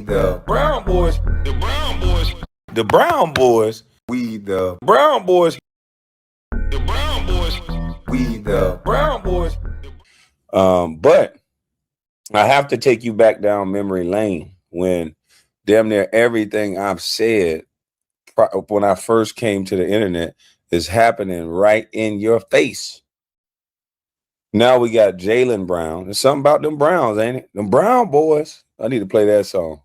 the Brown boys, the Brown boys, the Brown boys, we the Brown boys, the Brown boys, we the Brown boys. But I have to take you back down memory lane when damn near everything I've said when I first came to the internet is happening right in your face. Now we got Jaylen Brown. There's something about them Browns, ain't it? Them Brown boys. I need to play that song.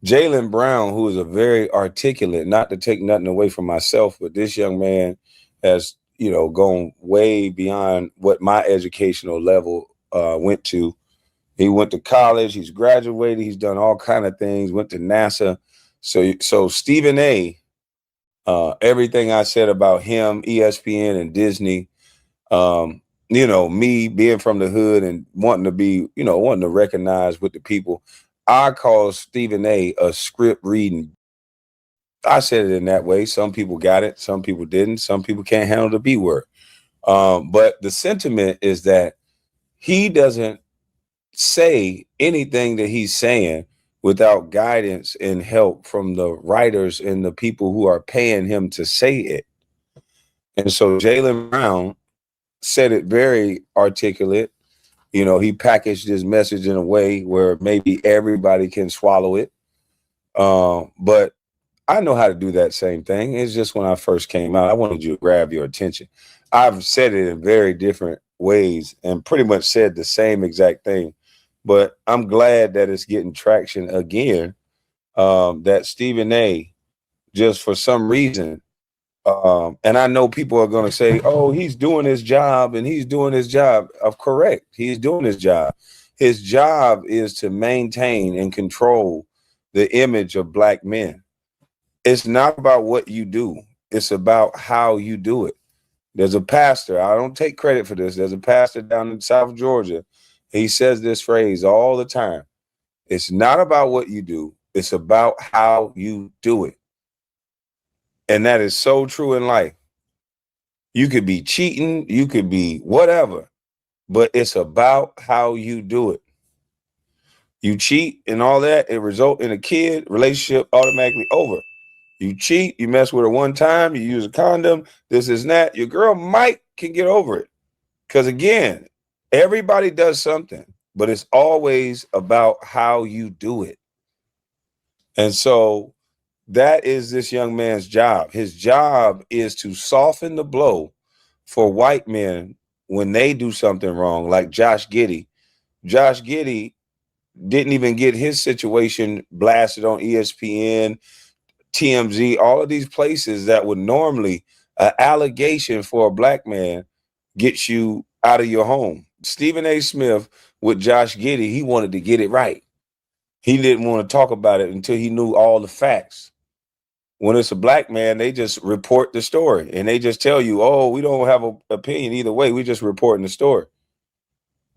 Jaylen Brown, who is a very articulate, not to take nothing away from myself, but this young man has, gone way beyond what my educational level went to. He went to college, he's graduated, he's done all kind of things, went to NASA. So Stephen A., everything I said about him, ESPN and Disney, me being from the hood and wanting to recognize with the people, I call Stephen A. script reading. I said it in that way. Some people got it, some people didn't, some people can't handle the B word. But the sentiment is that he doesn't say anything that he's saying without guidance and help from the writers and the people who are paying him to say it. And so Jaylen Brown said it very articulate. He packaged his message in a way where maybe everybody can swallow it. But I know how to do that same thing. It's just when I first came out, I wanted you to grab your attention. I've said it in very different ways and pretty much said the same exact thing. But I'm glad that it's getting traction again, that Stephen A. just for some reason, and I know people are going to say, oh, he's doing his job and he's doing his job. Correct. He's doing his job. His job is to maintain and control the image of black men. It's not about what you do. It's about how you do it. There's a pastor. I don't take credit for this. There's a pastor down in South Georgia. He says this phrase all the time. It's not about what you do. It's about how you do it. And that is so true in life. You could be cheating, you could be whatever, but it's about how you do it. You cheat and all that, it result in a kid, relationship automatically over. You cheat, you mess with her one time, you use a condom, this is that. Your girl can get over it. Because again, everybody does something, but it's always about how you do it. And so that is this young man's job. His job is to soften the blow for white men when they do something wrong, like Josh Giddey. Josh Giddey didn't even get his situation blasted on ESPN, TMZ, all of these places that would normally, an allegation for a black man gets you out of your home. Stephen A. Smith with Josh Giddey, he wanted to get it right. He didn't want to talk about it until he knew all the facts. When it's a black man, they just report the story and they just tell you, oh, we don't have an opinion either way. We just reporting the story.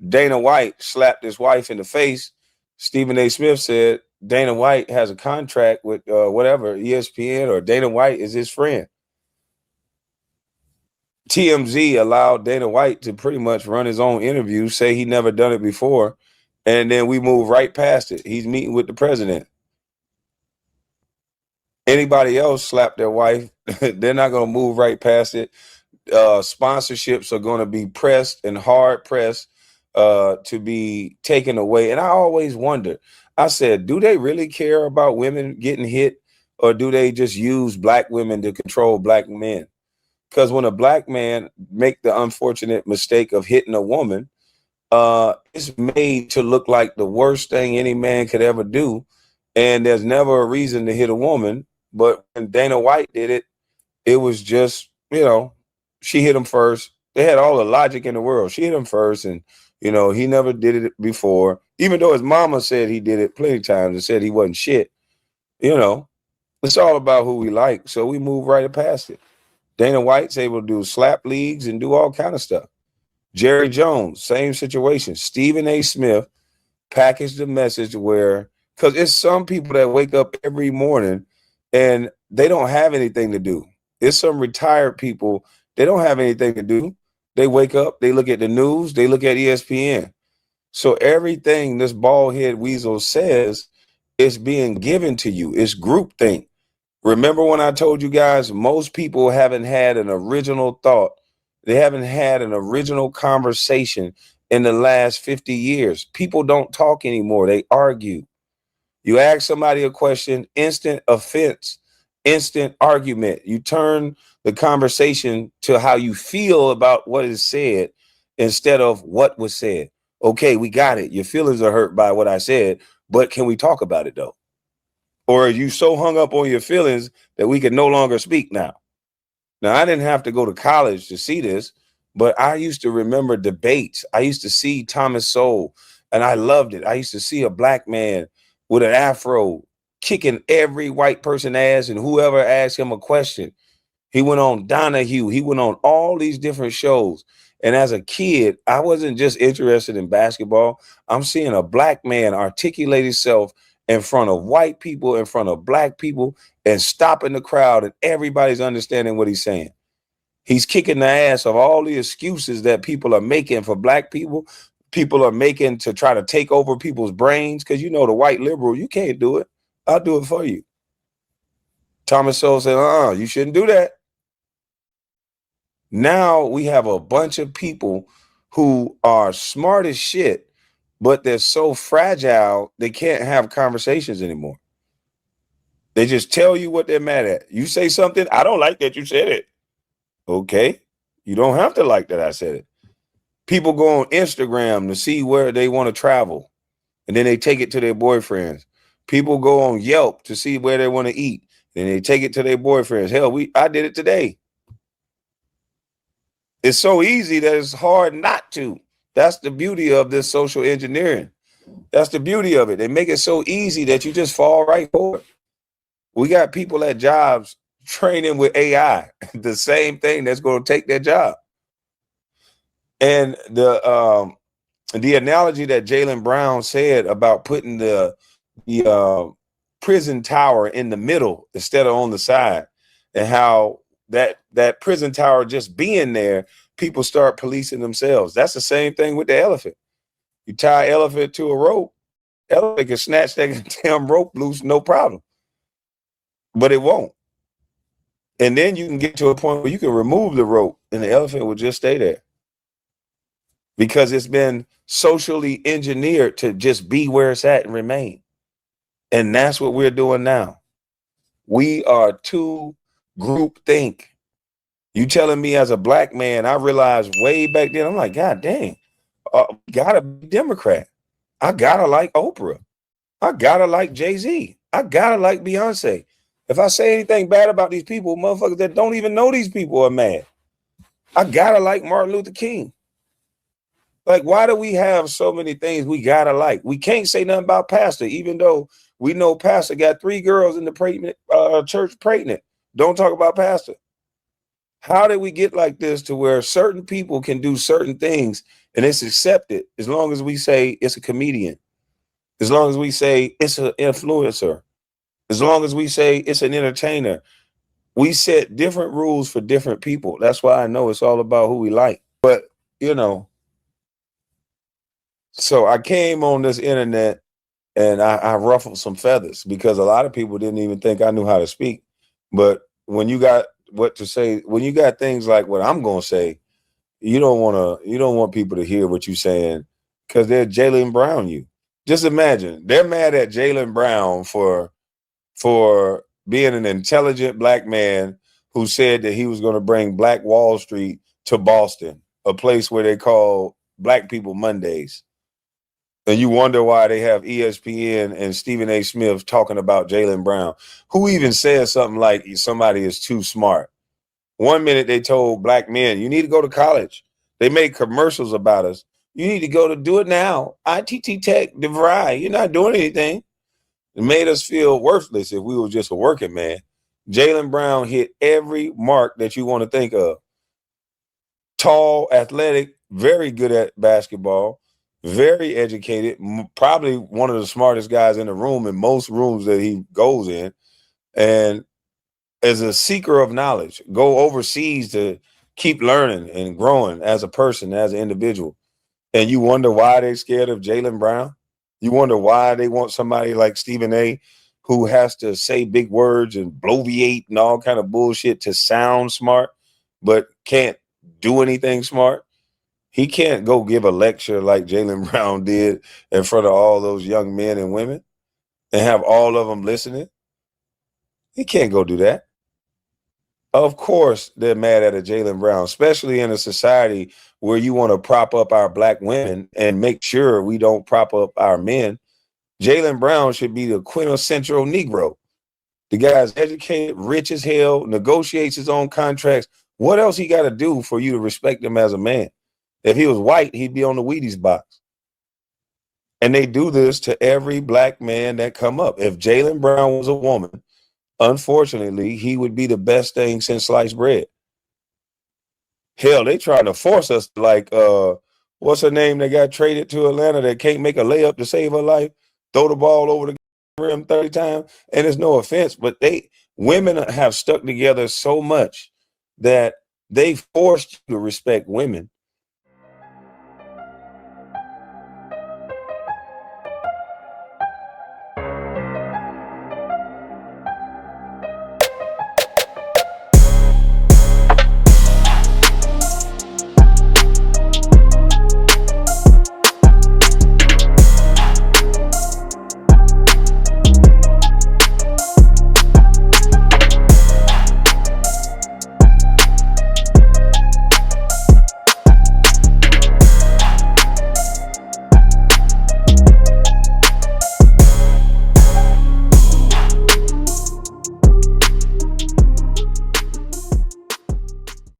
Dana White slapped his wife in the face. Stephen A. Smith said Dana White has a contract with ESPN, or Dana White is his friend. TMZ allowed Dana White to pretty much run his own interview, say he never done it before, and then we move right past it. He's meeting with the president. Anybody else slap their wife, they're not going to move right past it. Sponsorships are going to be pressed and hard pressed to be taken away. And I always wonder, I said, do they really care about women getting hit, or do they just use black women to control black men? Because when a black man make the unfortunate mistake of hitting a woman, it's made to look like the worst thing any man could ever do. And there's never a reason to hit a woman. But when Dana White did it, it was just, she hit him first. They had all the logic in the world. She hit him first, and, he never did it before, even though his mama said he did it plenty of times and said he wasn't shit. It's all about who we like. So we move right past it. Dana White's able to do slap leagues and do all kind of stuff. Jerry Jones, same situation. Stephen A. Smith packaged the message where, because it's some people that wake up every morning and they don't have anything to do. It's some retired people, they don't have anything to do. They wake up, they look at the news, they look at ESPN. So everything this bald head weasel says It's being given to you. It's groupthink. Remember when I told you guys, most people haven't had an original thought. They haven't had an original conversation in the last 50 years. People don't talk anymore. They argue. You ask somebody a question, instant offense, instant argument. You turn the conversation to how you feel about what is said instead of what was said. Okay, we got it. Your feelings are hurt by what I said, but can we talk about it though? Or are you so hung up on your feelings that we can no longer speak now? Now, I didn't have to go to college to see this, but I used to remember debates. I used to see Thomas Sowell, and I loved it. I used to see a black man with an afro kicking every white person ass, and whoever asked him a question. He went on Donahue. He went on all these different shows. And as a kid, I wasn't just interested in basketball. I'm seeing a black man articulate himself in front of white people, in front of black people, and stopping the crowd, and everybody's understanding what he's saying. He's kicking the ass of all the excuses that people are making for black people. People are making to try to take over people's brains because you know the white liberal, you can't do it. I'll do it for you. Thomas Sowell said, you shouldn't do that. Now we have a bunch of people who are smart as shit, but they're so fragile they can't have conversations anymore. They just tell you what they're mad at. You say something, I don't like that you said it. Okay, you don't have to like that I said it. People go on Instagram to see where they want to travel, and then they take it to their boyfriends. People go on Yelp to see where they want to eat, and they take it to their boyfriends. Hell, I did it today. It's so easy that it's hard not to. That's the beauty of this social engineering. That's the beauty of it. They make it so easy that you just fall right for it. We got people at jobs training with AI, the same thing that's going to take their job. And the analogy that Jaylen Brown said about putting the prison tower in the middle instead of on the side, and how that prison tower just being there, people start policing themselves. That's the same thing with the elephant. You tie an elephant to a rope, elephant can snatch that damn rope loose, no problem. But it won't. And then you can get to a point where you can remove the rope and the elephant will just stay there. Because it's been socially engineered to just be where it's at and remain. And that's what we're doing now. We are too groupthink. You telling me as a black man, I realized way back then, I'm like, God dang, gotta be Democrat. I gotta like Oprah. I gotta like Jay-Z. I gotta like Beyonce. If I say anything bad about these people, motherfuckers that don't even know these people are mad. I gotta like Martin Luther King. Like, why do we have so many things we gotta like? We can't say nothing about Pastor, even though we know Pastor got 3 girls in the church pregnant. Don't talk about Pastor. How did we get like this to where certain people can do certain things and it's accepted as long as we say it's a comedian, as long as we say it's an influencer, as long as we say it's an entertainer? We set different rules for different people. That's why I know it's all about who we like. But, so I came on this internet and I ruffled some feathers because a lot of people didn't even think I knew how to speak. But when you got what to say, when you got things like what I'm going to say, you don't want people to hear what you're saying because they're Jaylen Brown you. Just imagine, they're mad at Jaylen Brown for being an intelligent black man who said that he was going to bring Black Wall Street to Boston, a place where they call black people Mondays. And you wonder why they have ESPN and Stephen A. Smith talking about Jaylen Brown. Who even says something like somebody is too smart? One minute they told black men, you need to go to college. They made commercials about us. You need to go to do it now. ITT Tech, DeVry, you're not doing anything. It made us feel worthless if we were just a working man. Jaylen Brown hit every mark that you want to think of. Tall, athletic, very good at basketball. Very educated, probably one of the smartest guys in the room in most rooms that he goes in, and as a seeker of knowledge, go overseas to keep learning and growing as a person, as an individual. And you wonder why they're scared of Jaylen Brown? You wonder why they want somebody like Stephen A, who has to say big words and bloviate and all kind of bullshit to sound smart, but can't do anything smart. He can't go give a lecture like Jaylen Brown did in front of all those young men and women and have all of them listening. He can't go do that. Of course, they're mad at a Jaylen Brown, especially in a society where you want to prop up our black women and make sure we don't prop up our men. Jaylen Brown should be the quintessential Negro. The guy's educated, rich as hell, negotiates his own contracts. What else he got to do for you to respect him as a man? If he was white, he'd be on the Wheaties box. And they do this to every black man that come up. If Jaylen Brown was a woman, unfortunately, he would be the best thing since sliced bread. Hell, they trying to force us to what's her name that got traded to Atlanta that can't make a layup to save her life, throw the ball over the rim 30 times. And it's no offense, but women have stuck together so much that they forced you to respect women